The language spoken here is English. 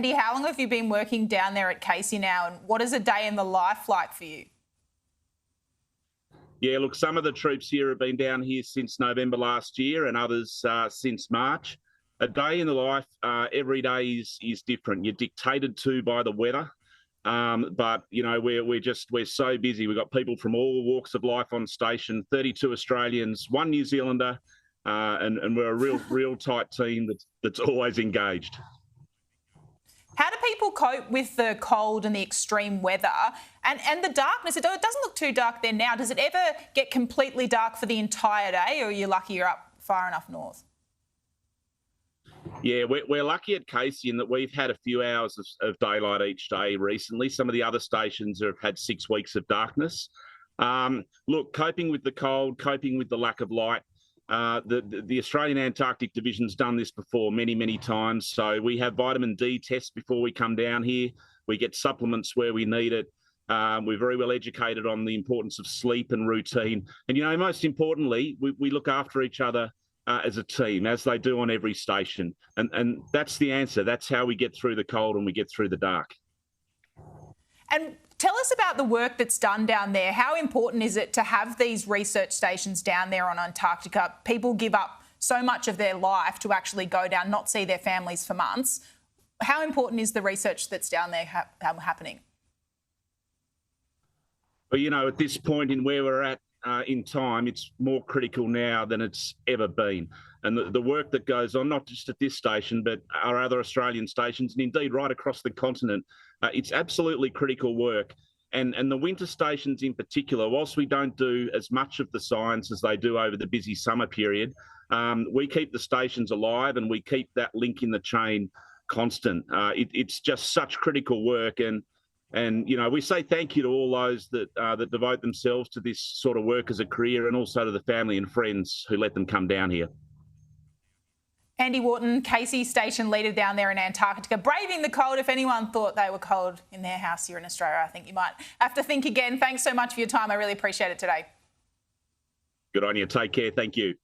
Andy, how long have you been working down there at Casey now, and what is a day in the life like for you? Yeah, look, some of the troops here have been down here since November last year and others since March. A day in the life every day is different. You're dictated to by the weather. But, you know, we're so busy. We've got people from all walks of life on station, 32 Australians, 1 New Zealander, and we're a real tight team that's always engaged. How do people cope with the cold and the extreme weather and the darkness? It doesn't look too dark there now. Does it ever get completely dark for the entire day, or are you lucky you're up far enough north? Yeah, we're lucky at Casey in that we've had a few hours of daylight each day recently. Some of the other stations have had 6 weeks of darkness. Look, coping with the cold, coping with the lack of light. The Australian Antarctic Division's done this before many times. So we have vitamin D tests before we come down here. We get supplements where we need it. We're very well educated on the importance of sleep and routine. And, you know, most importantly, we look after each other as a team, as they do on every station. And that's the answer. That's how we get through the cold and we get through the dark. And tell us about the work that's done down there. How important is it to have these research stations down there on Antarctica? People give up so much of their life to actually go down, not see their families for months. How important is the research that's down there happening? Well, you know, at this point in where we're at in time, it's more critical now than it's ever been. And the work that goes on, not just at this station, but our other Australian stations, and indeed right across the continent, it's absolutely critical work. And the winter stations in particular, whilst we don't do as much of the science as they do over the busy summer period, we keep the stations alive and we keep that link in the chain constant. It's just such critical work. And you know, we say thank you to all those that devote themselves to this sort of work as a career, and also to the family and friends who let them come down here. Andy Warton, Casey station leader down there in Antarctica, braving the cold. If anyone thought they were cold in their house here in Australia, I think you might have to think again. Thanks so much for your time. I really appreciate it today. Good on you. Take care. Thank you.